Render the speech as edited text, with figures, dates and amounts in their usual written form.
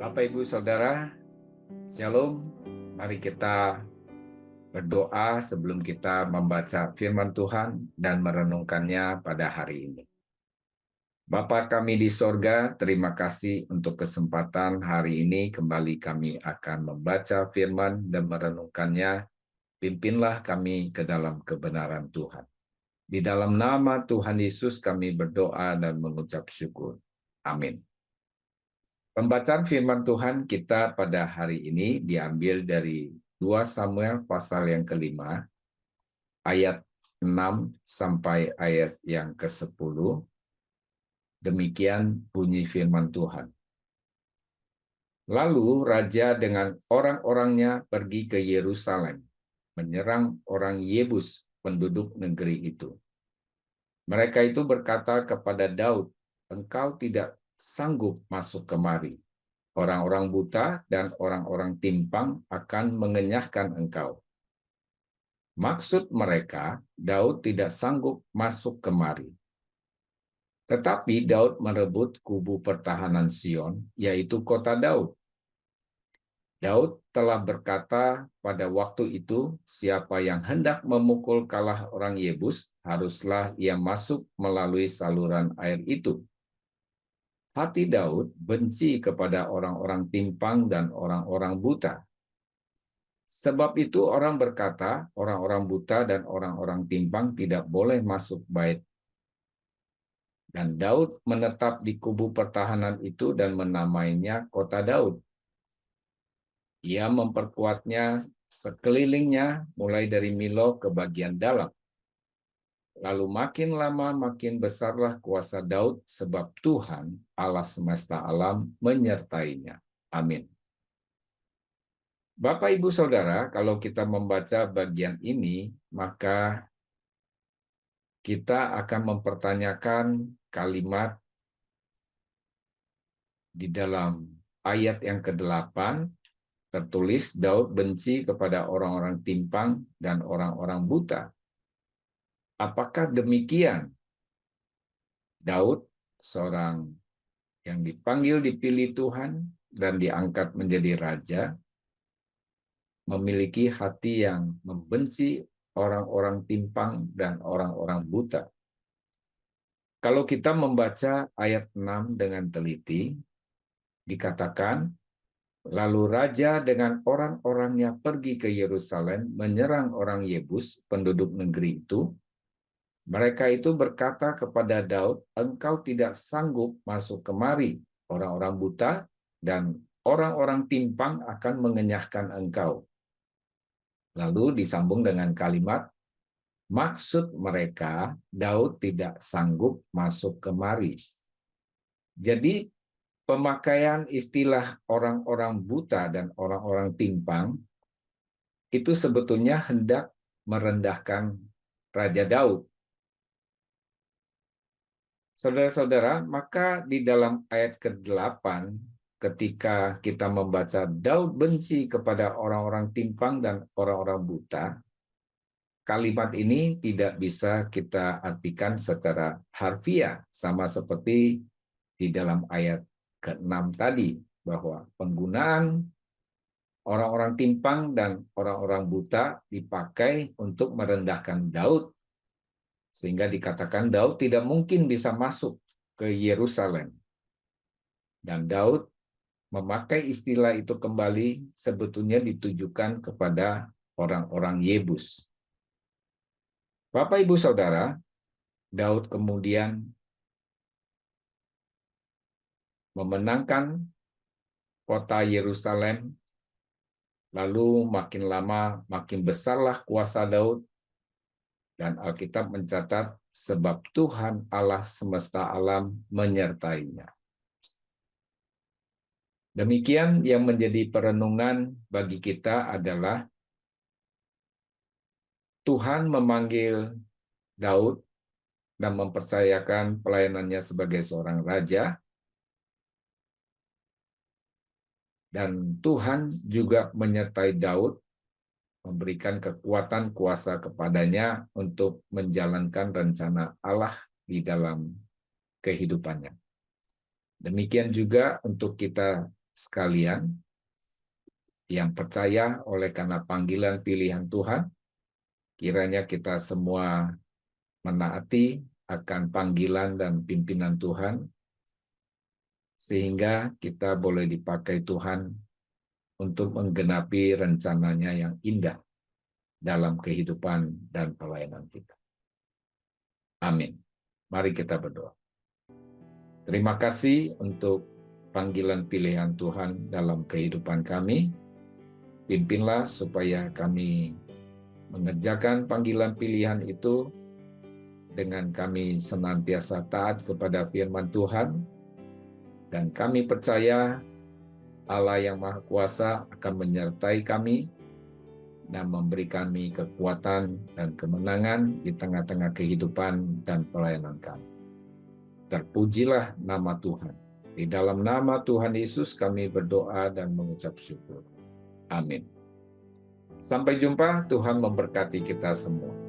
Bapak, Ibu, Saudara, Shalom. Mari kita berdoa sebelum kita membaca firman Tuhan dan merenungkannya pada hari ini. Bapa kami di sorga, terima kasih untuk kesempatan hari ini kembali kami akan membaca firman dan merenungkannya. Pimpinlah kami ke dalam kebenaran Tuhan. Di dalam nama Tuhan Yesus kami berdoa dan mengucap syukur. Amin. Pembacaan firman Tuhan kita pada hari ini diambil dari 2 Samuel pasal yang kelima, ayat 6 sampai ayat yang ke-10. Demikian bunyi firman Tuhan. Lalu raja dengan orang-orangnya pergi ke Yerusalem, menyerang orang Yebus, penduduk negeri itu. Mereka itu berkata kepada Daud, "Engkau tidak sanggup masuk kemari. Orang-orang buta dan orang-orang timpang akan mengenyahkan engkau." Maksud mereka, Daud tidak sanggup masuk kemari. Tetapi Daud merebut kubu pertahanan Sion, yaitu kota Daud. Daud telah berkata pada waktu itu, siapa yang hendak memukul kalah orang Yebus, haruslah ia masuk melalui saluran air itu. Hati Daud benci kepada orang-orang timpang dan orang-orang buta. Sebab itu orang berkata, orang-orang buta dan orang-orang timpang tidak boleh masuk bait. Dan Daud menetap di kubu pertahanan itu dan menamainya Kota Daud. Ia memperkuatnya sekelilingnya mulai dari Milo ke bagian dalam. Lalu makin lama makin besarlah kuasa Daud sebab Tuhan Allah semesta alam menyertainya. Amin. Bapak, Ibu, Saudara, kalau kita membaca bagian ini, maka kita akan mempertanyakan kalimat di dalam ayat yang ke-8, tertulis Daud benci kepada orang-orang timpang dan orang-orang buta. Apakah demikian? Daud, seorang yang dipanggil dipilih Tuhan dan diangkat menjadi raja, memiliki hati yang membenci orang-orang timpang dan orang-orang buta. Kalau kita membaca ayat 6 dengan teliti, dikatakan, lalu raja dengan orang-orangnya pergi ke Yerusalem menyerang orang Yebus, penduduk negeri itu. Mereka itu berkata kepada Daud, engkau tidak sanggup masuk kemari, orang-orang buta dan orang-orang timpang akan mengenyahkan engkau. Lalu disambung dengan kalimat, maksud mereka, Daud tidak sanggup masuk kemari. Jadi, pemakaian istilah orang-orang buta dan orang-orang timpang itu sebetulnya hendak merendahkan Raja Daud. Saudara-saudara, maka di dalam ayat ke-8, ketika kita membaca Daud benci kepada orang-orang timpang dan orang-orang buta, kalimat ini tidak bisa kita artikan secara harfiah, sama seperti di dalam ayat ke-6 tadi, bahwa penggunaan orang-orang timpang dan orang-orang buta dipakai untuk merendahkan Daud, sehingga dikatakan Daud tidak mungkin bisa masuk ke Yerusalem. Dan Daud memakai istilah itu kembali sebetulnya ditujukan kepada orang-orang Yebus. Bapak, Ibu, Saudara, Daud kemudian memenangkan kota Yerusalem, lalu makin lama makin besarlah kuasa Daud, dan Alkitab mencatat sebab Tuhan Allah semesta alam menyertainya. Demikian yang menjadi perenungan bagi kita adalah Tuhan memanggil Daud dan mempercayakan pelayanannya sebagai seorang raja, dan Tuhan juga menyertai Daud, memberikan kekuatan kuasa kepadanya untuk menjalankan rencana Allah di dalam kehidupannya. Demikian juga untuk kita sekalian yang percaya oleh karena panggilan pilihan Tuhan, kiranya kita semua menaati akan panggilan dan pimpinan Tuhan, sehingga kita boleh dipakai Tuhan untuk menggenapi rencananya yang indah dalam kehidupan dan pelayanan kita. Amin. Mari kita berdoa. Terima kasih untuk panggilan pilihan Tuhan dalam kehidupan kami. Pimpinlah supaya kami mengerjakan panggilan pilihan itu dengan kami senantiasa taat kepada firman Tuhan, dan kami percaya Allah yang Maha Kuasa akan menyertai kami dan memberi kami kekuatan dan kemenangan di tengah-tengah kehidupan dan pelayanan kami. Terpujilah nama Tuhan. Di dalam nama Tuhan Yesus kami berdoa dan mengucap syukur. Amin. Sampai jumpa, Tuhan memberkati kita semua.